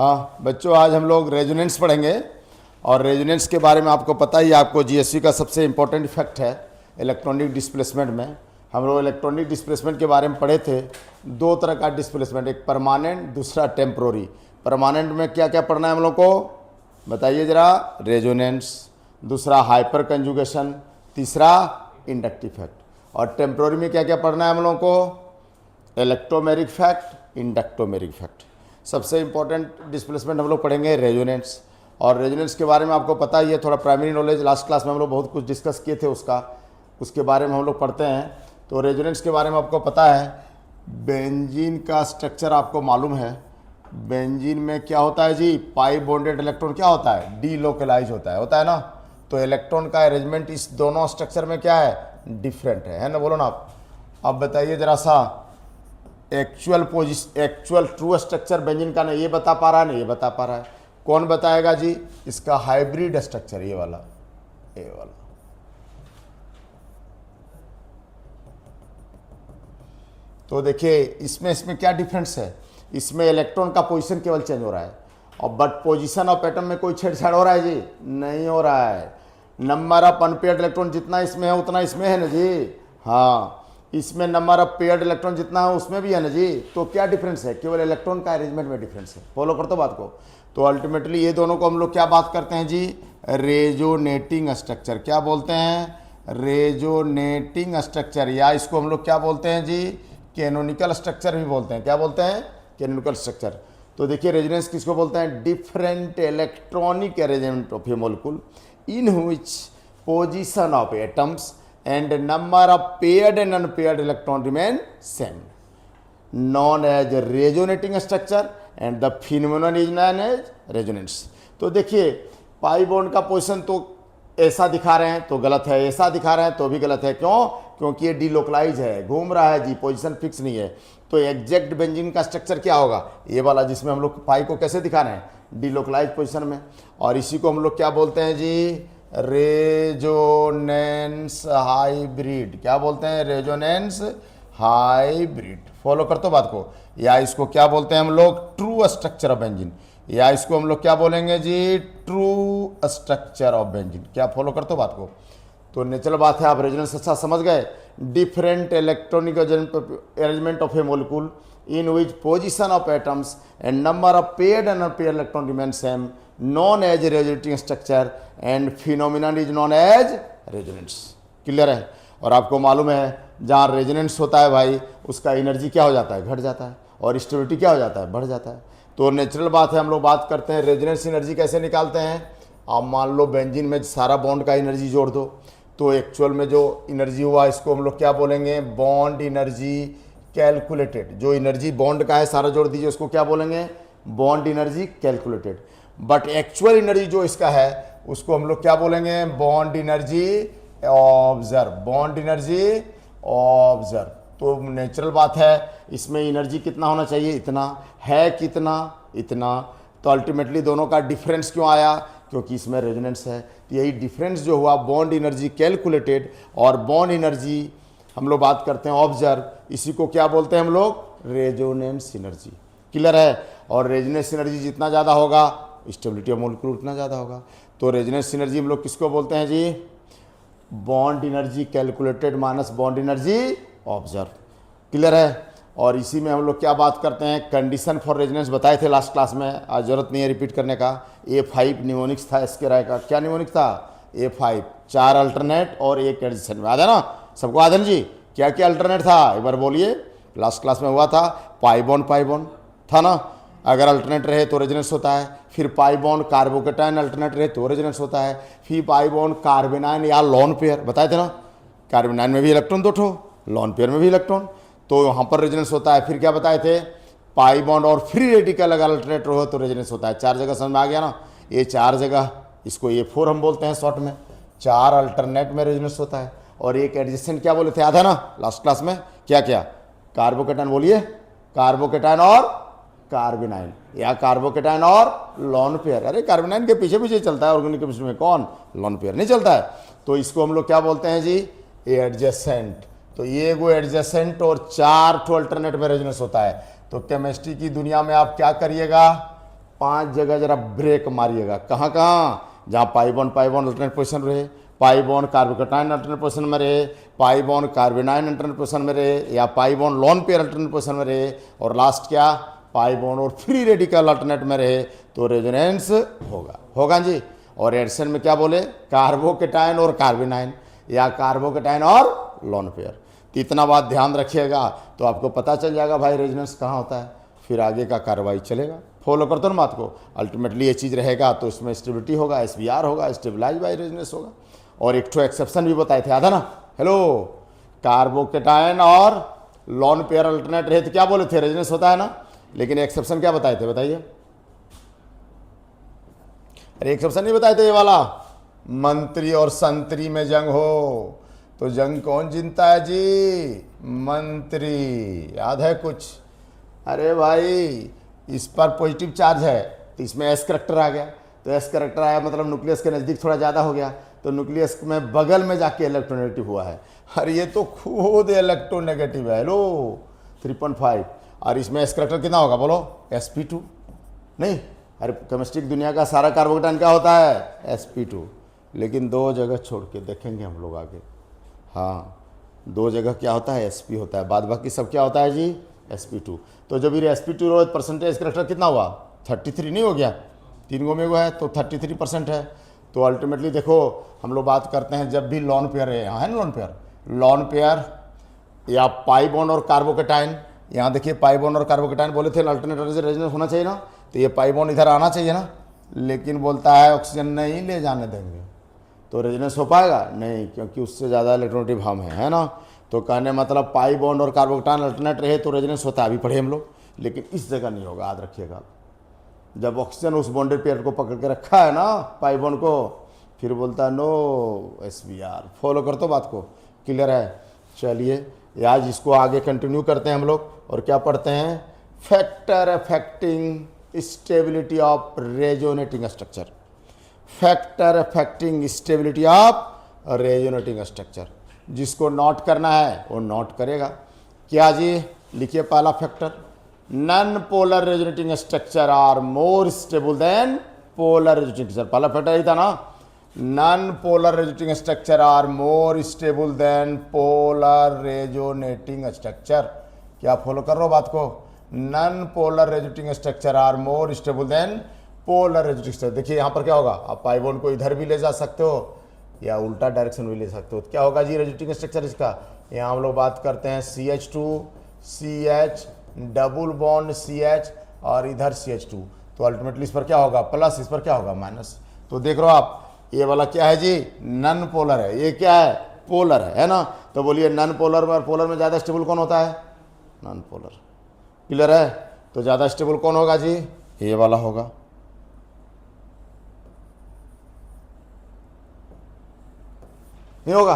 हाँ बच्चों, आज हम लोग रेजोनेंस पढ़ेंगे। और रेजोनेंस के बारे में आपको पता ही है, आपको जीएसवी का सबसे इम्पोर्टेंट फैक्ट है इलेक्ट्रॉनिक डिस्प्लेसमेंट में। हम लोग इलेक्ट्रॉनिक डिस्प्लेसमेंट के बारे में पढ़े थे। दो तरह का डिस्प्लेसमेंट, एक परमानेंट, दूसरा टेम्प्रोरी। परमानेंट में क्या क्या पढ़ना है हम लोग को बताइए ज़रा? रेजोनेंस, दूसरा हाइपर कंजुगेशन, तीसरा इंडक्टिव फैक्ट। और टेम्प्रोरी में क्या क्या पढ़ना है हम लोग को? Electromeric fact, inductomeric fact. सबसे इंपॉर्टेंट डिस्प्लेसमेंट हम लोग पढ़ेंगे रेजोनेंस। और रेजोनेंस के बारे में आपको पता ही है, थोड़ा प्राइमरी नॉलेज लास्ट क्लास में हम लोग बहुत कुछ डिस्कस किए थे उसके बारे में हम लोग पढ़ते हैं। तो रेजोनेंस के बारे में आपको पता है, बेंजीन का स्ट्रक्चर आपको मालूम है। बेंजीन में क्या होता है जी? पाई बॉन्डेड इलेक्ट्रॉन क्या होता है? डीलोकलाइज होता है ना। तो इलेक्ट्रॉन का अरेंजमेंट इस दोनों स्ट्रक्चर में क्या है? डिफरेंट है ना? बोलो ना आप। अब बताइए जरा सा, एक्चुअल ट्रू स्ट्रक्चर बेंजीन का नहीं ये बता पा रहा है, नहीं ये बता पा रहा है। कौन बताएगा जी? इसका हाइब्रिड स्ट्रक्चर, ये वाला। तो देखिए इसमें क्या डिफरेंस है? इसमें इलेक्ट्रॉन का पोजीशन केवल चेंज हो रहा है, और बट पोजीशन ऑफ एटम में कोई छेड़छाड़ हो रहा है जी? नहीं हो रहा है। नंबर ऑफ अनपेयर्ड इलेक्ट्रॉन जितना इसमें है उतना इसमें है ना जी? हाँ, इसमें नंबर ऑफ पेयर्ड इलेक्ट्रॉन जितना है उसमें भी है ना जी? तो क्या डिफरेंस है? केवल इलेक्ट्रॉन का अरेंजमेंट में डिफरेंस है। फॉलो कर दो बात को। तो अल्टीमेटली ये दोनों को हम लोग क्या बात करते हैं जी? Resonating structure. क्या बोलते हैं? रेजोनेटिंग स्ट्रक्चर, या इसको हम लोग क्या बोलते हैं जी? कैनोनिकल स्ट्रक्चर भी बोलते हैं। क्या बोलते हैं? Canonical structure. तो देखिए रेजोनेंस किसको बोलते हैं? Different electronic arrangement of A molecule in which position of atoms and number of paired and unpaired electron remain same, known as resonating structure, and the phenomenon is known as resonance। तो देखिए pi bond का position तो ऐसा दिखा रहे हैं तो गलत है, ऐसा दिखा रहे हैं तो भी गलत है। क्यों? क्योंकि ये डीलोकलाइज है, घूम रहा है जी, पोजीशन फिक्स नहीं है। तो एग्जैक्ट बेंजीन का स्ट्रक्चर क्या होगा? ये वाला, जिसमें हम लोग पाई को कैसे दिखा रहे हैं? डीलोकलाइज पोजीशन में। और इसी को हम लोग क्या बोलते हैं जी? Resonance hybrid. क्या बोलते हैं? Resonance hybrid. फॉलो कर तो बात को। या इसको क्या बोलते हैं हम लोग? True structure of benzene. या इसको हम लोग क्या बोलेंगे जी? True structure of benzene. क्या फॉलो कर तो बात को? तो नेचुरल बात है, आप रेजोनेंस अच्छा समझ गए। Different electronic arrangement of A molecule in which position of atoms and number of paired and unpaired electron remain same, known as resonating structure, and phenomenon is known as resonance। Clear है? और आपको मालूम है जहाँ resonance होता है भाई, उसका एनर्जी क्या हो जाता है? घट जाता है। और स्टेबिलिटी क्या हो जाता है? बढ़ जाता है। तो नेचुरल बात है, हम लोग बात करते हैं रेजोनेंस एनर्जी कैसे निकालते हैं। आप मान लो बेंजीन में सारा बॉन्ड का एनर्जी जोड़ दो, तो एक्चुअल में जो एनर्जी हुआ इसको हम लोग क्या बोलेंगे? Bond energy calculated. जो एनर्जी बॉन्ड का है सारा जोड़ दीजिए, उसको क्या बोलेंगे? Bond energy calculated. But actual energy जो इसका है उसको हम लोग क्या बोलेंगे? Bond energy observe. Bond energy observe. तो नेचुरल बात है, इसमें एनर्जी कितना होना चाहिए? इतना है, कितना? इतना। तो अल्टीमेटली दोनों का डिफरेंस क्यों आया? क्योंकि इसमें रेजोनेंस है। तो यही डिफरेंस जो हुआ, बॉन्ड एनर्जी कैलकुलेटेड और बॉन्ड एनर्जी हम लोग बात करते हैं ऑब्जर्व, इसी को क्या बोलते हैं हम लोग? Resonance energy. क्लियर है? और रेजोनेंस एनर्जी जितना ज़्यादा होगा स्टेबिलिटी ऑफ मॉलिक्यूल उतना ज़्यादा होगा। तो रेजोनेंस एनर्जी हम लोग किसको बोलते हैं जी? Bond energy calculated minus bond energy observe. Clear है? और इसी में हम लोग क्या बात करते हैं? कंडीशन फॉर रेजोनेंस बताए थे लास्ट क्लास में, आज जरूरत नहीं है रिपीट करने का। A5 निमोनिक्स था इसके राय का। क्या निमोनिक था? A5, 4 अल्टरनेट और 1 एडजेसेंट में। याद है ना सबको? आदन जी क्या क्या अल्टरनेट था एक बार बोलिए? लास्ट क्लास में हुआ था पाई बॉन्ड था ना। अगर अल्टरनेट रहे तो रेजोनेंस होता है। फिर पाई बॉन्ड कार्बोकेटाइन अल्टरनेट रहे तो रेजोनेंस होता है। फिर पाई बॉन्ड कार्बेनाइन या लॉन पेयर बताए थे ना। कार्बेनाइन में भी इलेक्ट्रॉन 2 ठो, लॉन पेयर में भी इलेक्ट्रॉन, तो यहाँ पर रेजोनेंस होता है। फिर क्या बताए थे? पाई बॉन्ड और फ्री रेडिकल अगर अल्टरनेट हो तो रेजोनेंस होता है। 4 जगह समझ में आ गया ना? ये 4 जगह, इसको A4 हम बोलते हैं शॉर्ट में। 4 अल्टरनेट में रेजोनेंस होता है। और एक एडजेसेंट क्या बोले थे? आधा ना लास्ट क्लास में? क्या क्या? कार्बोकेटाइन बोलिए। कार्बोकेटाइन और कार्बेनाइन, या कार्बोकेटाइन और लॉन पेयर। अरे कार्बेनाइन के पीछे पीछे चलता है ऑर्गेनिक केमिस्ट्री में, कौन? लॉन पेयर नहीं चलता है। तो इसको हम लोग क्या बोलते हैं जी? एडजेसेंट। तो ये वो एडजेसेंट और 4 ठो अल्टरनेट में रेजोनेंस होता है। तो केमिस्ट्री की दुनिया में आप क्या करिएगा? 5 जगह जरा ब्रेक मारिएगा। कहाँ कहाँ? जहाँ पाई बॉन्ड अल्टरनेट पोजिशन रहे, pi bond carbocation alternate position में रहे, पाई बॉन्ड कार्बेनाइन अल्टरनेट पोजिशन में रहे, या pi bond lone pair alternate position में रहे, और लास्ट क्या, पाई बॉन्ड और फ्री रेडिकल अल्टरनेट में रहे, तो रेजोनेंस होगा जी। और एडिशन में क्या बोले, कार्बोकेटाइन और कार्बेनाइन, या कार्बोकेटाइन और लोन पेयर। तो इतना बात ध्यान रखिएगा तो आपको पता चल जाएगा भाई रेजोनेंस कहाँ होता है, फिर आगे का कार्रवाई चलेगा। फॉलो करते हो ना बात को। अल्टीमेटली ये चीज़ रहेगा तो इसमें स्टेबिलिटी होगा, SBR होगा, स्टेबलाइज बाय रेजोनेंस होगा। और एक ठो एक्सेप्शन भी बताए थे, याद है ना? हेलो, कार्बोकेटाइन और लोन पेयर अल्टरनेट रहे तो क्या बोले थे, रेजोनेंस होता है ना। लेकिन एक्सेप्शन क्या बताए थे, बताइए। अरे एक्सेप्शन नहीं बताए थे ये वाला, मंत्री और संतरी में जंग हो तो जंग कौन जीतता है जी, मंत्री। याद है कुछ? अरे भाई इस पर पॉजिटिव चार्ज है तो इसमें एस करेक्टर आ गया, तो एस करेक्टर आया मतलब न्यूक्लियस के नज़दीक थोड़ा ज़्यादा हो गया, तो न्यूक्लियस में बगल में जाके इलेक्ट्रोनेगेटिव हुआ है। अरे ये तो खुद इलेक्ट्रोनेगेटिव है, लो 3.5। और इसमें एस करेक्टर कितना होगा बोलो, sp2 नहीं। अरे केमिस्ट्री की दुनिया का सारा कार्बोकेटाइन क्या होता है, sp2। लेकिन 2 जगह छोड़ के देखेंगे हम लोग आगे। हाँ 2 जगह क्या होता है, sp होता है, बाद बाकी सब क्या होता है जी, sp2। तो जब ये sp2 रोज परसेंटेज करेक्टर कितना हुआ, 33 नहीं हो गया, 3 गो में हुआ है तो 33% है। तो अल्टीमेटली देखो हम लोग बात करते हैं जब भी लॉन पेयर है, यहाँ है ना लॉन पेयर या पाई बॉन्ड और कार्बोकेटाइन। यहाँ देखिए पाई बॉन्ड और कार्बोकेटाइन बोले थे अल्टरनेट से रेजोनेंस होना चाहिए ना, तो ये पाई बॉन्ड इधर आना चाहिए ना, लेकिन बोलता है ऑक्सीजन नहीं ले जाने देंगे, तो रेजोनेंस हो पाएगा नहीं, क्योंकि उससे ज़्यादा इलेक्ट्रोनेगेटिव हम है ना। तो कहने मतलब पाई बॉन्ड और कार्बोकेटाइन अल्टरनेट रहे तो रेजोनेंस होता है, अभी पढ़े हम लोग, लेकिन इस जगह नहीं होगा, याद रखिएगा। जब ऑक्सीजन उस बॉन्डेड पेयर को पकड़ के रखा है ना पाई बॉन्ड को, फिर बोलता है नो SBR। फॉलो कर तो बात को, क्लियर है? चलिए आज इसको आगे कंटिन्यू करते हैं हम लोग, और क्या पढ़ते हैं, factor affecting stability of resonating structure. Factor affecting stability of resonating structure, जिसको नोट करना है वो नोट करेगा। क्या जी, लिखिए पहला factor, non polar resonating structure are more stable than polar resonating structure. पहला फैक्टर यही था ना, non polar resonating structure are more stable than polar resonating structure. क्या फॉलो कर रहे हो बात को, non polar resonating structure are more stable than polar resonating structure. देखिए यहाँ पर क्या होगा, आप पाई बॉन्ड को इधर भी ले जा सकते हो या उल्टा डायरेक्शन भी ले सकते हो। क्या होगा जी रेजोनेटिंग स्ट्रक्चर इसका, यहाँ हम लोग बात करते हैं CH2 CH double bond CH और इधर CH2, तो अल्टीमेटली इस पर क्या होगा प्लस, इस पर क्या होगा माइनस। तो देख रहे हो आप, ये वाला क्या है जी, नॉन पोलर है, ये क्या है, पोलर है ना। तो बोलिए नॉन पोलर में और पोलर में ज़्यादा स्टेबल कौन होता है, नॉन पोलर। क्लियर है? तो ज़्यादा स्टेबल कौन होगा जी, ये वाला होगा। नहीं होगा।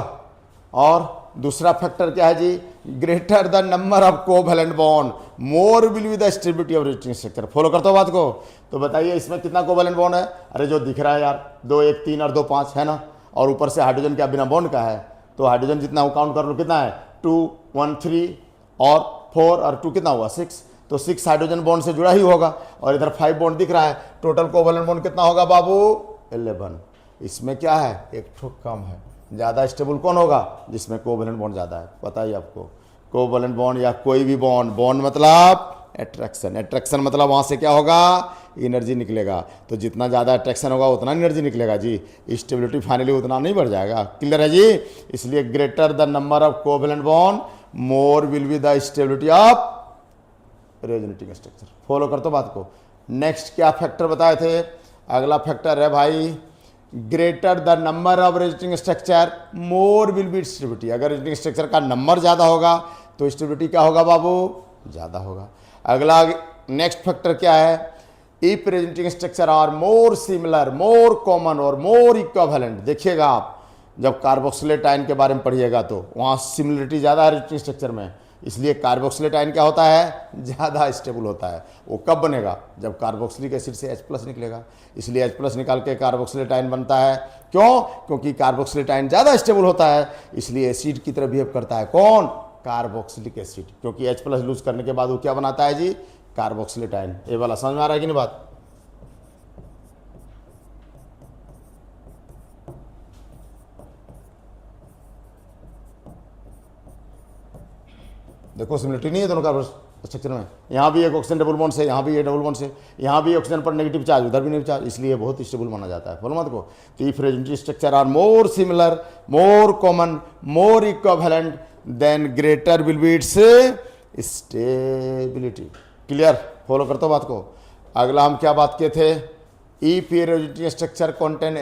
और दूसरा फैक्टर क्या है जी, greater the number of covalent bond more will be the stability of resonating structure. Follow करते हो बात को? तो बताइए इसमें कितना कोवैलेंट बॉन्ड है, अरे जो दिख रहा है यार 2 1 3 और 2 5 है ना, और ऊपर से हाइड्रोजन क्या बिना बॉन्ड का है, तो हाइड्रोजन जितना वो काउंट कर लो कितना है, 2 1 3 और 4 और 2 कितना हुआ 6, तो 6 हाइड्रोजन बॉन्ड से जुड़ा ही होगा, और इधर 5 बॉन्ड दिख रहा है, टोटल कोवैलेंट बॉन्ड कितना होगा बाबू 11। इसमें क्या है, एक ठो कम है। ज़्यादा स्टेबल कौन होगा, जिसमें कोवैलेंट बॉन्ड ज़्यादा है। पता ही आपको, कोवैलेंट बॉन्ड या कोई भी बॉन्ड, बॉन्ड मतलब अट्रैक्शन, अट्रैक्शन मतलब वहाँ से क्या होगा, एनर्जी निकलेगा। तो जितना ज़्यादा अट्रैक्शन होगा उतना एनर्जी निकलेगा जी, स्टेबिलिटी फाइनली उतना नहीं बढ़ जाएगा। क्लियर है जी? इसलिए greater the number of covalent bond more will be the stability of resonating structure. Follow कर तो बात को। नेक्स्ट क्या फैक्टर बताए थे, अगला फैक्टर है भाई greater the number of resonating structure more will B stability. अगर रेजोनेटिंग स्ट्रक्चर का नंबर ज़्यादा होगा तो स्टेबिलिटी क्या होगा बाबू, ज़्यादा होगा। अगला नेक्स्ट फैक्टर क्या है, if resonating structure are more similar more common और मोर इक्विवेलेंट। देखिएगा आप जब कार्बोक्सिलेट आयन के बारे में पढ़िएगा तो वहाँ सिमिलरिटी ज़्यादा है रेजोनेटिंग स्ट्रक्चर में, इसलिए कार्बोक्सिलेट आयन क्या होता है, ज़्यादा स्टेबल होता है। वो कब बनेगा, जब कार्बोक्सिलिक एसिड से H+ निकलेगा, इसलिए H+ निकाल के कार्बोक्सिलेट आयन बनता है। क्यों? क्योंकि कार्बोक्सिलेट आयन ज़्यादा स्टेबल होता है, इसलिए एसिड की तरह बिहेव करता है। कौन? कार्बोक्सिलिक एसिड, क्योंकि H+ लूज करने के बाद वो क्या बनाता है जी, कार्बोक्सिलेट आयन। ये वाला समझ में आ रहा है कि नहीं बात? देखो सिमिलरिटी नहीं है दोनों कार्बन स्ट्रक्चर में, यहाँ भी एक ऑक्सीजन डबल बॉन्ड है, यहाँ भी एक डबल बॉन्ड है, यहाँ भी ऑक्सीजन पर नेगेटिव चार्ज, उधर भी नेगेटिव चार्ज, इसलिए बहुत स्टेबल माना जाता है। बोलो मत को, तो if resonance structure are more similar, more common, more equivalent, then greater will be its stability. Clear, follow करते हो बात को। अगला हम क्या बात किए थे, if A resonance structure contain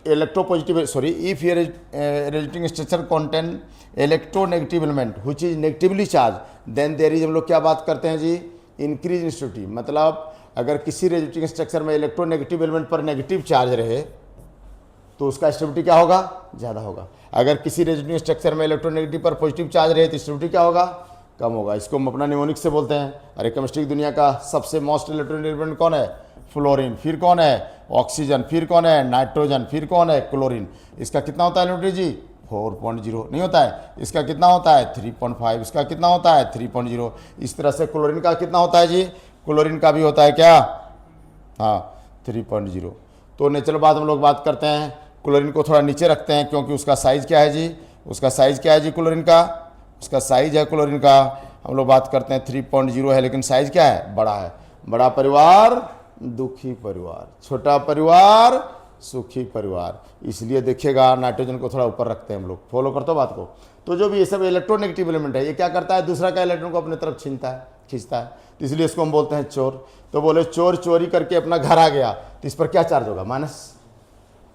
electropositive, sorry, if a resonating structure contain electronegative element which is negatively charged, then there is, हम लोग क्या बात करते हैं जी, इंक्रीज इन स्टेबिलिटी। मतलब अगर किसी रेजोनेटिंग स्ट्रक्चर में इलेक्ट्रोनेगेटिव एलिमेंट पर नेगेटिव चार्ज रहे तो उसका स्टेबिलिटी क्या होगा, ज़्यादा होगा। अगर किसी रेजोनेटिंग स्ट्रक्चर में इलेक्ट्रोनेगेटिव पर पॉजिटिव चार्ज रहे तो स्टेबिलिटी क्या होगा, कम होगा। इसको हम अपना निमोनिक से बोलते हैं। अरे केमिस्ट्री की दुनिया का सबसे मोस्ट इलेक्ट्रोनेगेटिव एलिमेंट कौन है, फ्लोरीन, फिर कौन है ऑक्सीजन, फिर कौन है नाइट्रोजन, फिर कौन है क्लोरीन। इसका कितना होता है न्यूट्री जी, 4.0 नहीं होता है। इसका कितना होता है 3.5, इसका कितना होता है 3.0। इस तरह से क्लोरीन का कितना होता है जी, क्लोरीन का भी होता है क्या, हाँ 3.0। तो नेचुरल बात हम लोग बात करते हैं, क्लोरीन को थोड़ा नीचे रखते हैं क्योंकि उसका साइज़ क्या है जी, उसका साइज़ क्या है जी क्लोरीन का, उसका साइज़ है क्लोरीन का हम लोग बात करते हैं 3.0 है, लेकिन साइज़ क्या है, बड़ा है। बड़ा परिवार दुखी परिवार, छोटा परिवार सुखी परिवार, इसलिए देखिएगा नाइट्रोजन को थोड़ा ऊपर रखते हैं हम लोग। फॉलो करते हो बात को। तो जो भी ये सब इलेक्ट्रोनेगेटिव एलिमेंट है, ये क्या करता है, दूसरा का इलेक्ट्रॉन को अपने तरफ खींचता है, तो इसलिए इसको हम बोलते हैं चोर। तो बोले चोर चोरी करके अपना घर आ गया तो इस पर क्या चार्ज होगा, माइनस।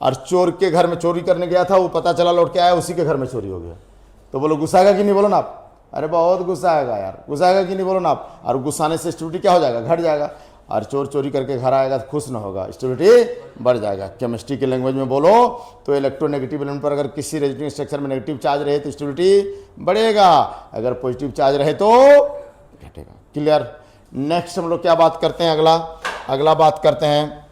और चोर के घर में चोरी करने गया था, वो पता चला लौट के आया, उसी के घर में चोरी हो गया, तो बोलो गुस्साएगा कि नहीं, बोलो ना आप। अरे बहुत गुस्सा आएगा यार, गुस्साएगा कि नहीं, बोलो ना आप। और गुस्साने से स्टेबिलिटी क्या हो जाएगा, घट जाएगा। और चोर चोरी करके घर आएगा तो खुश ना होगा, स्टेबिलिटी बढ़ जाएगा। केमिस्ट्री की लैंग्वेज में बोलो तो इलेक्ट्रोनेगेटिव एलिमेंट पर अगर किसी रेजोनेटिंग स्ट्रक्चर में नेगेटिव चार्ज रहे तो स्टेबिलिटी बढ़ेगा, अगर पॉजिटिव चार्ज रहे तो घटेगा। क्लियर। नेक्स्ट हम लोग क्या बात करते हैं, अगला बात करते हैं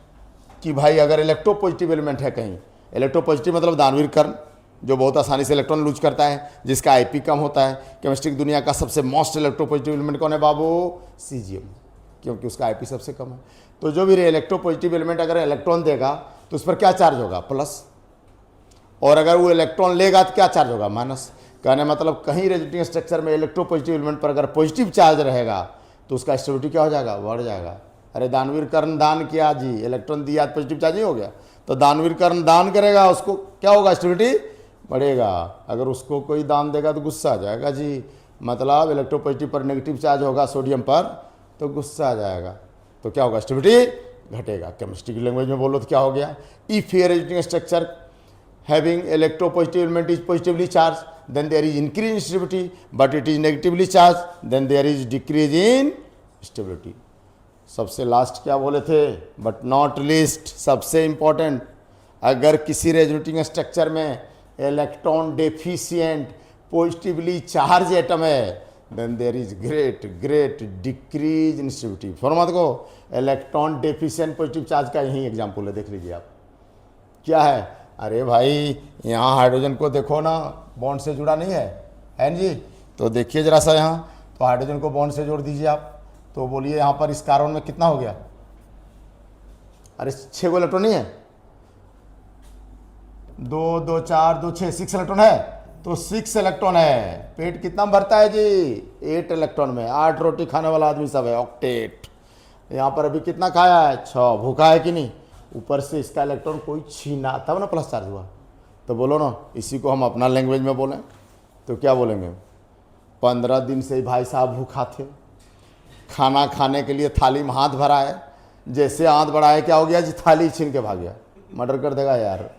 कि भाई अगर इलेक्ट्रोपॉजिटिव एलिमेंट है कहीं, इलेक्ट्रोपॉजिटिव मतलब दानवीर कण जो बहुत आसानी से इलेक्ट्रॉन लूज करता है, जिसका आईपी कम होता है। केमिस्ट्री की दुनिया का सबसे मोस्ट इलेक्ट्रोपॉजिटिव एलिमेंट कौन है बाबू, सीजीएम, क्योंकि उसका आईपी सबसे कम है। तो जो भी इलेक्ट्रोपॉजिटिव एलिमेंट अगर इलेक्ट्रॉन देगा तो उस पर क्या चार्ज होगा, प्लस, और अगर वो इलेक्ट्रॉन लेगा तो क्या चार्ज होगा, माइनस। कहने मतलब कहीं रेजोनेटिंग स्ट्रक्चर में इलेक्ट्रोपॉजिटिव एलिमेंट पर अगर पॉजिटिव चार्ज रहेगा तो उसका स्टेबिलिटी क्या हो जाएगा, बढ़ जाएगा। अरे दानवीर कर्ण दान किया जी, इलेक्ट्रॉन दिया, पॉजिटिव चार्ज ही हो गया, तो दानवीर कर्ण दान करेगा, उसको क्या होगा, स्टेबिलिटी बढ़ेगा। अगर उसको कोई दान देगा तो गुस्सा आ जाएगा जी, मतलब इलेक्ट्रोपॉजिटिव पर नेगेटिव चार्ज होगा सोडियम पर तो गुस्सा आ जाएगा, तो क्या होगा, स्टेबिलिटी घटेगा। केमिस्ट्री की लैंग्वेज में बोलो तो क्या हो गया, if a resonating structure having electropositive element is positively charge then there is increase in stability, but it is negatively charge then there is decrease in stability. सबसे लास्ट क्या बोले थे, बट नॉट लीस्ट, सबसे important, अगर किसी resonating structure में electron deficient positively charge atom है then there is great decrease in stability. फॉर्मत को इलेक्ट्रॉन डेफिशिएंट पॉजिटिव चार्ज का यही एग्जांपल है, देख लीजिए आप क्या है। अरे भाई यहाँ हाइड्रोजन को देखो ना, बॉन्ड से जुड़ा नहीं है जी, तो देखिए जरा सा यहाँ, तो हाइड्रोजन को बॉन्ड से जोड़ दीजिए आप, तो बोलिए यहाँ पर इस कार्बन में कितना हो गया, अरे 6 गो इलेक्ट्रॉन नहीं है, 2 2 4 2 6 6 इलेक्ट्रॉन है, तो 6 इलेक्ट्रॉन है। पेट कितना भरता है जी, 8 इलेक्ट्रॉन में 8 रोटी खाने वाला आदमी सब है, ऑक्टेट। यहाँ पर अभी कितना खाया है, 6, भूखा है कि नहीं, ऊपर से इसका इलेक्ट्रॉन कोई छीना तब ना प्लस चार्ज हुआ। तो बोलो ना, इसी को हम अपना लैंग्वेज में बोलें तो क्या बोलेंगे, 15 दिन से भाई साहब भूखा थे, खाना खाने के लिए थाली में हाथ भरा है, जैसे हाथ बढ़ाए क्या हो गया जी, थाली छीन के भाग गया, मर्डर कर देगा यार।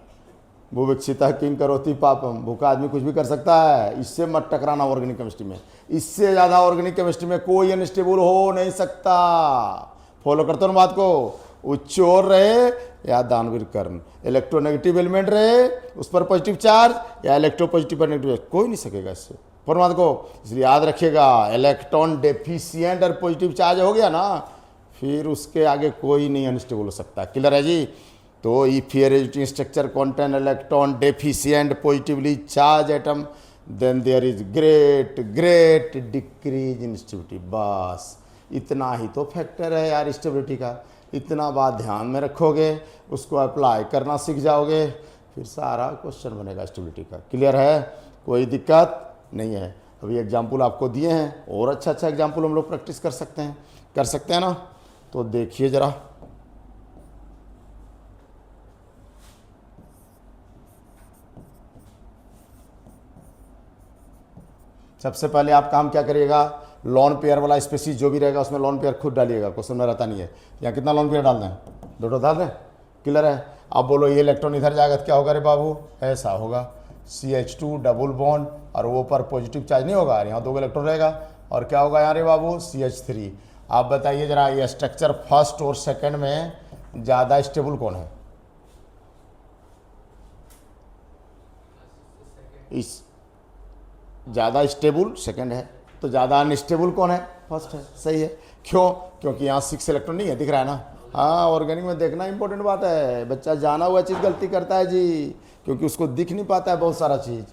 भूविक्षिता किंग करोति पापम, भूखा आदमी कुछ भी कर सकता है, इससे मत टकराना ऑर्गेनिक केमिस्ट्री में, इससे ज़्यादा ऑर्गेनिक केमिस्ट्री में कोई अनस्टेबल हो नहीं सकता। फॉलो करते हो बात को, वो चोर रहे या दानवीर कर्ण, इलेक्ट्रोनेगेटिव एलिमेंट रहे उस पर पॉजिटिव चार्ज या इलेक्ट्रोपॉजिटिव पर नेगेटिव, कोई नहीं सकेगा इससे। फॉलो बात को, इसलिए याद रखिएगा, इलेक्ट्रॉन डेफिशिएंट और पॉजिटिव चार्ज हो गया ना, फिर उसके आगे कोई नहीं अनस्टेबल हो सकता। क्लियर है जी। तो if a resonating structure contain electron deficient positively charge atom then there is great decrease in stability. बस इतना ही तो फैक्टर है यार स्टेबिलिटी का, इतना बात ध्यान में रखोगे, उसको अप्लाई करना सीख जाओगे, फिर सारा क्वेश्चन बनेगा स्टेबिलिटी का। क्लियर है, कोई दिक्कत नहीं है। अभी एग्जाम्पल आपको दिए हैं, और अच्छा एग्जाम्पल हम लोग प्रैक्टिस कर सकते हैं ना। तो देखिए ज़रा, सबसे पहले आप काम क्या करिएगा, लॉन पेयर वाला स्पेसिस जो भी रहेगा उसमें लॉन पेयर खुद डालिएगा, क्वेश्चन में रहता नहीं है। यहाँ कितना लॉन पेयर डाल दें, 2 डाल दें, क्लियर है। अब बोलो ये इलेक्ट्रॉन इधर जाएगा तो क्या होगा रे बाबू, ऐसा होगा CH2 डबल बॉन्ड, और वो पर पॉजिटिव चार्ज नहीं होगा, यहाँ 2 इलेक्ट्रॉन रहेगा, और क्या होगा यहाँ रे बाबू CH3। आप बताइए जरा, ये स्ट्रक्चर फर्स्ट और सेकेंड में ज़्यादा स्टेबल कौन है? इस ज़्यादा स्टेबल सेकंड है, तो ज़्यादा अनस्टेबल कौन है? फर्स्ट है। सही है, क्यों? क्योंकि यहाँ 6 इलेक्ट्रॉन नहीं है, दिख रहा है ना। हाँ, ऑर्गेनिक में देखना इंपॉर्टेंट बात है, बच्चा जाना हुआ चीज़ गलती करता है जी, क्योंकि उसको दिख नहीं पाता है बहुत सारा चीज़,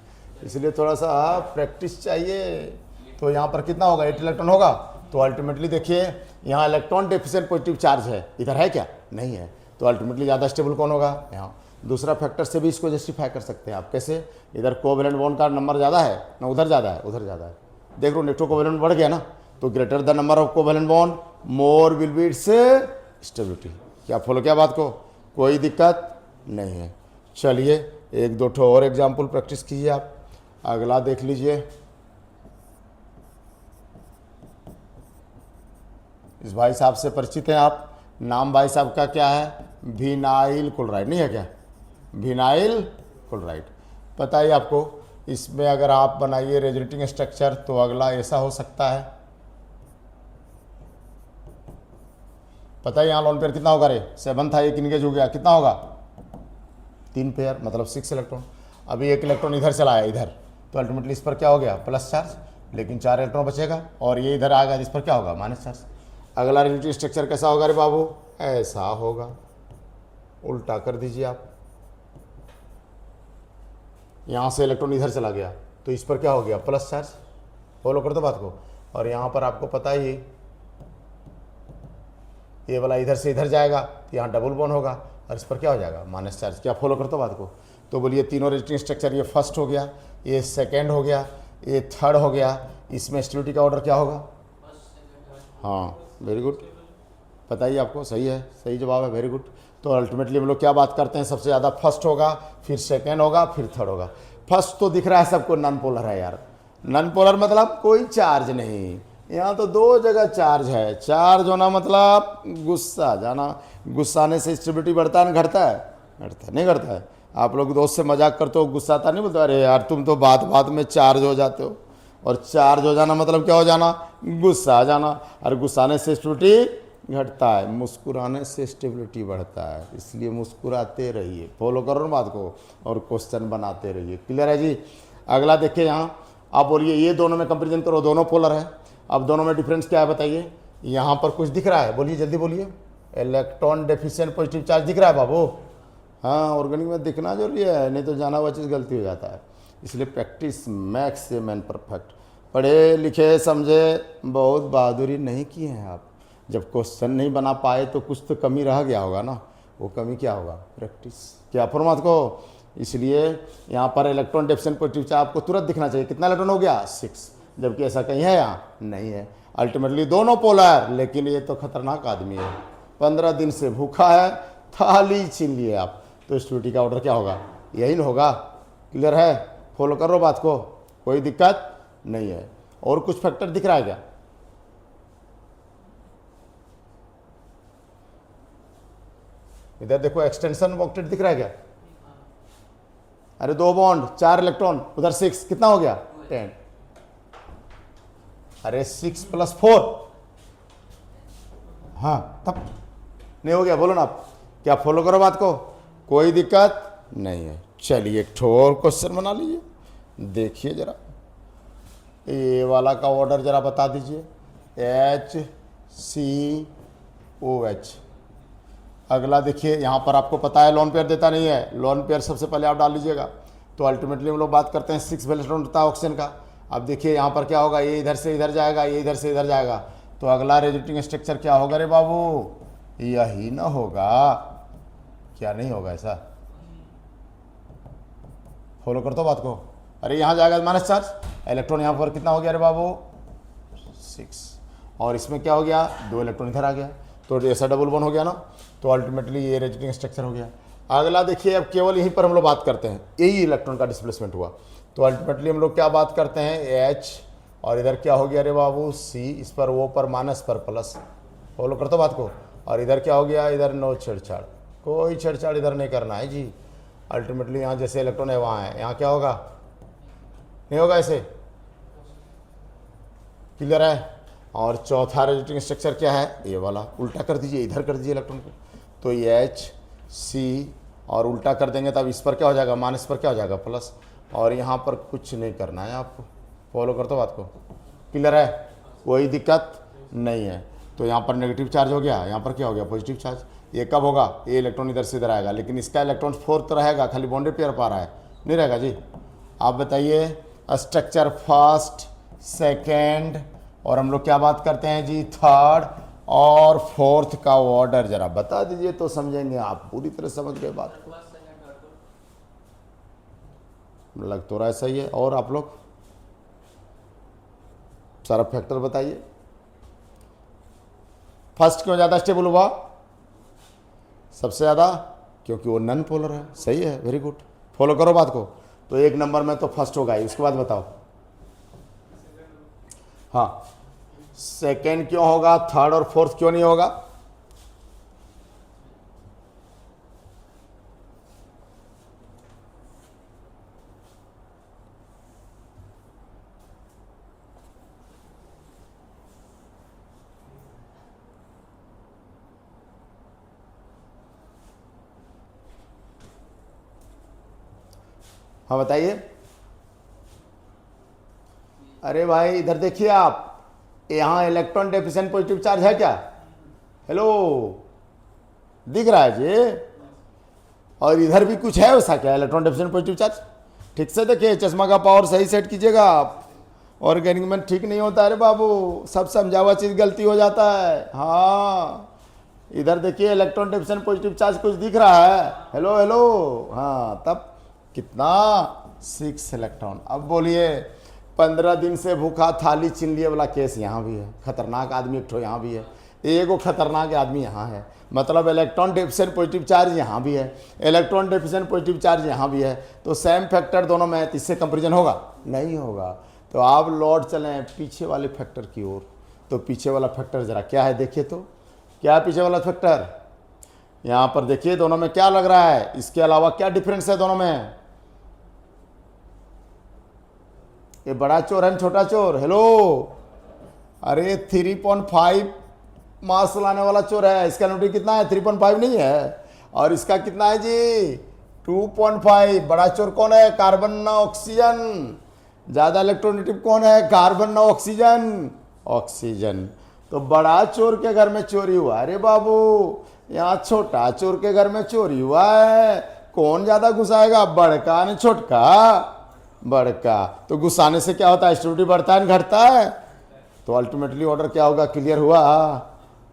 इसलिए थोड़ा सा प्रैक्टिस चाहिए। तो यहाँ पर कितना होगा, 8 इलेक्ट्रॉन होगा। तो अल्टीमेटली देखिए यहाँ इलेक्ट्रॉन डेफिशिएंट पॉजिटिव चार्ज है, इधर है क्या? नहीं है। तो अल्टीमेटली ज़्यादा स्टेबल कौन होगा? यहाँ। दूसरा फैक्टर से भी इसको जस्टिफाई कर सकते हैं आप, कैसे? इधर कोवेलेंट बॉन्ड का नंबर ज़्यादा है ना, उधर ज़्यादा है? उधर ज़्यादा है। देख लो नेक्ट्रो कोवेलेंट बढ़ गया ना, तो greater the number of covalent bond more will be its stability. क्या फॉलो क्या बात को? कोई दिक्कत नहीं है। चलिए 1-2 ठो और एग्जाम्पल प्रैक्टिस कीजिए आप। अगला देख लीजिए, इस भाई साहब से परिचित हैं आप, नाम भाई साहब का क्या है? विनाइल क्लोराइड, नहीं है क्या? Vinyl chloride. पता ही आपको, इसमें अगर आप बनाइए रेजोनेटिंग स्ट्रक्चर तो अगला ऐसा हो सकता है। पता है यहाँ लोन पेयर कितना होगा रे? 7 था, एक इनगेज हो गया, कितना होगा? 3 पेयर, मतलब 6 इलेक्ट्रॉन। अभी 1 इलेक्ट्रॉन इधर चला आया इधर, तो अल्टीमेटली इस पर क्या हो गया? प्लस चार्ज, लेकिन 4 इलेक्ट्रॉन बचेगा, और ये इधर आ गया, इस पर क्या होगा? Minus charge. अगला रेजोनेटिंग स्ट्रक्चर कैसा होगा रे बाबू? ऐसा होगा। उल्टा कर दीजिए आप, यहाँ से इलेक्ट्रॉन इधर चला गया, तो इस पर क्या हो गया? Plus charge. फॉलो कर दो बात को। और यहाँ पर आपको पता ही, ये वाला इधर से इधर जाएगा, तो यहाँ डबल बॉन्ड होगा, और इस पर क्या हो जाएगा? Minus charge. क्या फॉलो कर दो बात को? तो बोलिए तीनों रेजोनेटिंग स्ट्रक्चर, ये फर्स्ट हो गया, ये सेकेंड हो गया, ये थर्ड हो गया, इसमें स्टेबिलिटी का ऑर्डर क्या होगा? हाँ, वेरी गुड, पता ही आपको, सही है, सही जवाब है, वेरी गुड। तो अल्टीमेटली हम लोग क्या बात करते हैं? सबसे ज़्यादा फर्स्ट होगा, फिर सेकेंड होगा, फिर थर्ड होगा। फर्स्ट तो दिख रहा है सबको, नॉन पोलर है यार। नॉन पोलर मतलब कोई चार्ज नहीं, यहाँ तो 2 जगह चार्ज है। चार्ज होना मतलब गुस्सा जाना, गुस्सा आने से स्टेबिलिटी बढ़ता है ना घटता है? घटता नहीं, घटता है। आप लोग दोस्त से मजाक करते हो, गुस्सा आता नहीं, बोलते अरे यार तुम तो बात बात में चार्ज हो जाते हो। और चार्ज हो जाना मतलब क्या हो जाना? गुस्सा आ जाना। और गुस्सा आने से स्टेबिलिटी घटता है, मुस्कुराने से स्टेबिलिटी बढ़ता है, इसलिए मुस्कुराते रहिए। फॉलो करो ना बात को, और क्वेश्चन बनाते रहिए। क्लियर है जी? अगला देखिए यहाँ, आप बोलिए ये दोनों में कंपेरिजन करो, दोनों पोलर है। अब दोनों में डिफरेंस क्या है बताइए? यहाँ पर कुछ दिख रहा है, बोलिए जल्दी बोलिए। इलेक्ट्रॉन डेफिशिएंट पॉजिटिव चार्ज दिख रहा है बाबू। हाँ, ऑर्गेनिक में दिखना जरूरी है, नहीं तो जाना हुआ चीज़ गलती हो जाता है। इसलिए प्रैक्टिस मैक्स से मैन परफेक्ट। पढ़े लिखे समझे, बहुत बहादुरी नहीं किए हैं आप। जब क्वेश्चन नहीं बना पाए तो कुछ तो कमी रह गया होगा ना, वो कमी क्या होगा? प्रैक्टिस। क्या फॉर्मात को? इसलिए यहाँ पर इलेक्ट्रॉन डेफिशिएंट पॉजिटिव चार्ज आपको तुरंत दिखना चाहिए। कितना इलेक्ट्रॉन हो गया? 6, जबकि ऐसा कहीं है यहाँ? नहीं है। अल्टीमेटली दोनों पोलर, लेकिन ये तो खतरनाक आदमी है, 15 दिन से भूखा है, थाली छीन लिए आप। तो स्टेबिलिटी का ऑर्डर क्या होगा? यही ना होगा। क्लियर है? फॉलो कर लो बात को, कोई दिक्कत नहीं है। और कुछ फैक्टर दिख रहा है क्या? इधर देखो, एक्सटेंशन ऑक्टेट दिख रहा है क्या? अरे 2 बॉन्ड, 4 इलेक्ट्रॉन, उधर 6, कितना हो गया? 10। अरे 6 + 4, हाँ तब नहीं हो गया? बोलो ना आप, क्या फॉलो करो बात को, कोई दिक्कत नहीं है। चलिए एक और क्वेश्चन बना लीजिए, देखिए जरा, ये वाला का ऑर्डर जरा बता दीजिए। HCOH। अगला देखिए, यहाँ पर आपको पता है लोन पेयर देता नहीं है, लोन पेयर सबसे पहले आप डाल लीजिएगा। तो अल्टीमेटली हम लोग बात करते हैं 6 वैलेंस होता है ऑक्सीजन का। अब देखिए यहाँ पर क्या होगा, ये इधर से इधर जाएगा, ये इधर से इधर जाएगा, तो अगला रेजोनेटिंग स्ट्रक्चर क्या होगा रे बाबू? यही ना होगा? क्या नहीं होगा ऐसा? फॉलो कर दो बात को। अरे यहाँ जाएगा माइनस चार्ज, इलेक्ट्रॉन यहाँ पर कितना हो गया अरे बाबू 6, और इसमें क्या हो गया 2 इलेक्ट्रॉन इधर आ गया, तो ऐसा डबल बॉन्ड हो गया ना, तो अल्टीमेटली ये रेजिस्टिंग स्ट्रक्चर हो गया। अगला देखिए, अब केवल यहीं पर हम लोग बात करते हैं, यही इलेक्ट्रॉन का डिस्प्लेसमेंट हुआ, तो अल्टीमेटली हम लोग क्या बात करते हैं H, और इधर क्या हो गया अरे बाबू C, इस पर वो पर माइनस पर प्लस, फॉलो करते बात को, और इधर क्या हो गया, इधर नो छेड़छाड़, कोई छेड़छाड़ इधर नहीं करना है जी। अल्टीमेटली यहाँ जैसे इलेक्ट्रॉन है वहाँ है, यहाँ क्या होगा, नहीं होगा ऐसे, क्लियर है। और चौथा रेजिस्टिंग स्ट्रक्चर क्या है, ये वाला, उल्टा कर दीजिए, इधर कर दीजिए इलेक्ट्रॉन को, तो ये H C, और उल्टा कर देंगे तब इस पर क्या हो जाएगा, माइनस पर क्या हो जाएगा प्लस, और यहाँ पर कुछ नहीं करना है आपको, फॉलो करते हो बात को, क्लियर है, कोई दिक्कत नहीं है। तो यहाँ पर नेगेटिव चार्ज हो गया, यहाँ पर क्या हो गया पॉजिटिव चार्ज, ये कब होगा, ये इलेक्ट्रॉन इधर से इधर आएगा, लेकिन इसका इलेक्ट्रॉन 4th रहेगा, खाली बॉन्डेड पेयर पा रहा है, नहीं रहेगा जी। आप बताइए स्ट्रक्चर फर्स्ट, सेकेंड, और हम लोग क्या बात करते हैं जी, 3rd और 4th का ऑर्डर जरा बता दीजिए तो समझेंगे, आप पूरी तरह समझ गए बात को, लग तो रहा सही है। और आप लोग सारा फैक्टर बताइए, फर्स्ट क्यों ज़्यादा स्टेबल हुआ, सबसे ज़्यादा क्योंकि वो नन पोलर है, सही है, वेरी गुड, फॉलो करो बात को। तो 1 नंबर में तो फर्स्ट होगा ही, उसके बाद बताओ, हाँ सेकेंड क्यों होगा, 3rd और 4th क्यों नहीं होगा, हाँ बताइए। अरे भाई इधर देखिए आप, यहाँ इलेक्ट्रॉन डेफिशिएंट पॉजिटिव चार्ज है क्या, हेलो दिख रहा है जी, और इधर भी कुछ है वैसा क्या, इलेक्ट्रॉन डेफिशिएंट पॉजिटिव चार्ज, ठीक से देखिए, चश्मा का पावर सही सेट कीजिएगा आप, ऑर्गेनिक में ठीक नहीं होता है रे बाबू, सब समझा हुआ चीज़ गलती हो जाता है। हाँ इधर देखिए इलेक्ट्रॉन डेफिशिएंट पॉजिटिव चार्ज कुछ दिख रहा है, हेलो हेलो, हाँ तब कितना 6 इलेक्ट्रॉन। अब बोलिए 15 दिन से भूखा थाली छीन लिए वाला केस यहाँ भी है, खतरनाक आदमी एक ठो यहाँ भी है, एक खतरनाक आदमी यहाँ है, मतलब इलेक्ट्रॉन डेफिशिएंट पॉजिटिव चार्ज यहाँ भी है, इलेक्ट्रॉन डेफिशिएंट पॉजिटिव चार्ज यहाँ भी है, तो सेम फैक्टर दोनों में है, तो इससे कंपेरिजन होगा नहीं होगा। तो आप लौट चलें पीछे वाले फैक्टर की ओर, तो पीछे वाला फैक्टर जरा क्या है देखिए, तो क्या है पीछे वाला फैक्टर, यहाँ पर देखिए दोनों में क्या लग रहा है, इसके अलावा क्या डिफरेंस है दोनों में, ये बड़ा चोर है छोटा चोर, हेलो, अरे 3.5 मास लाने वाला चोर है, इसका न्यूट्री कितना है 3.5 नहीं है, और इसका कितना है जी 2.5। बड़ा चोर कौन है, कार्बन ना ऑक्सीजन, ज्यादा इलेक्ट्रोनेटिव कौन है, कार्बन ना ऑक्सीजन, ऑक्सीजन। तो बड़ा चोर के घर में चोरी हुआ, अरे बाबू यहाँ छोटा चोर के घर में चोरी हुआ है, कौन ज्यादा घुसाएगा, बड़का ने छोटका, बड़का। तो घुसाने से क्या होता है, स्टेबिलिटी बढ़ता है घटता है, तो अल्टीमेटली ऑर्डर क्या होगा, क्लियर हुआ,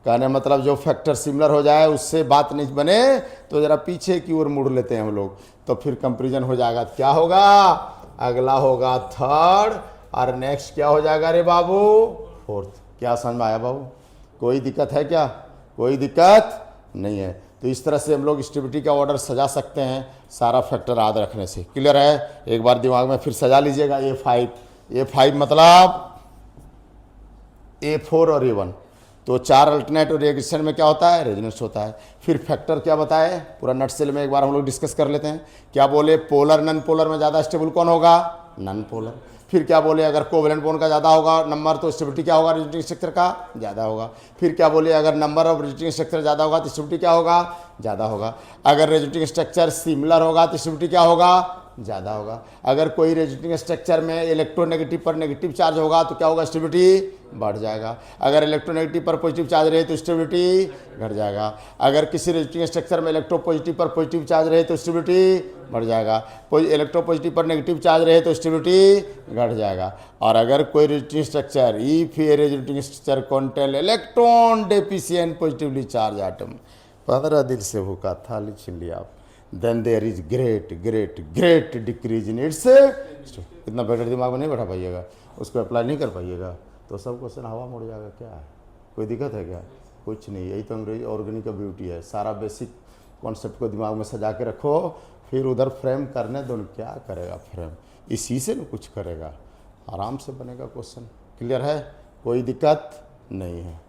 कहने मतलब जो फैक्टर सिमिलर हो जाए उससे बात नहीं बने तो जरा पीछे की ओर मुड़ लेते हैं हम लोग, तो फिर कंपेरिजन हो जाएगा, क्या होगा, अगला होगा 3rd, और नेक्स्ट क्या हो जाएगा रे बाबू 4th। क्या समझ में आया बाबू, कोई दिक्कत है क्या, कोई दिक्कत नहीं है। तो इस तरह से हम लोग स्टेबिलिटी का ऑर्डर सजा सकते हैं सारा फैक्टर याद रखने से, क्लियर है। एक बार दिमाग में फिर सजा लीजिएगा, A5 मतलब A4 और A1, तो 4 अल्टरनेट और रिएक्शन में क्या होता है, रेजोनेंस होता है। फिर फैक्टर क्या बताए पूरा नटसेल में एक बार हम लोग डिस्कस कर लेते हैं। क्या बोले, पोलर नन पोलर में ज़्यादा स्टेबल कौन होगा, नन पोलर। फिर क्या बोले, अगर कोवेलेंट बॉन्ड का ज़्यादा होगा नंबर तो स्टेबिलिटी क्या होगा, रेजिस्टिंग स्ट्रक्चर का ज़्यादा होगा। फिर क्या बोले, अगर नंबर ऑफ रेजिस्टिंग स्ट्रक्चर ज़्यादा होगा तो स्टेबिलिटी क्या होगा, ज़्यादा होगा। अगर रेजिस्टिंग स्ट्रक्चर सिमिलर होगा तो स्टेबिलिटी क्या होगा, ज़्यादा होगा। अगर कोई रेजिस्टिंग स्ट्रक्चर में इलेक्ट्रोनेगेटिव पर नेगेटिव चार्ज होगा तो क्या होगा, स्टेबिलिटी बढ़ जाएगा। अगर इलेक्ट्रोनेगेटिव पर पॉजिटिव चार्ज रहे तो स्टेबिलिटी घट जाएगा। अगर किसी रेजिस्टिंग स्ट्रक्चर में इलेक्ट्रोपॉजिटिव पर पॉजिटिव चार्ज रहे तो स्टेबिलिटी बढ़ जाएगा। इलेक्ट्रोपॉजिटिव पर नेगेटिव चार्ज रहे तो स्टेबिलिटी घट जाएगा। और अगर कोई resisting structure if a resisting structure contain electron deficient positively charge atom, 15 दिन से भूखा थाली छीन लिया आप, then there is great decrease in its next, इतना बेटर दिमाग में नहीं बैठा पाइएगा, उसको अप्लाई नहीं कर पाइएगा तो सब क्वेश्चन हवा में उड़ जाएगा। क्या है, कोई दिक्कत है क्या? कुछ नहीं। यही तो अंग्रेजी ऑर्गेनिक का ब्यूटी है। सारा बेसिक कॉन्सेप्ट को दिमाग में सजा के रखो, फिर उधर फ्रेम करने दो। क्या करेगा फ्रेम, इसी से न कुछ करेगा, आराम से बनेगा क्वेश्चन। क्लियर है, कोई दिक्कत नहीं है।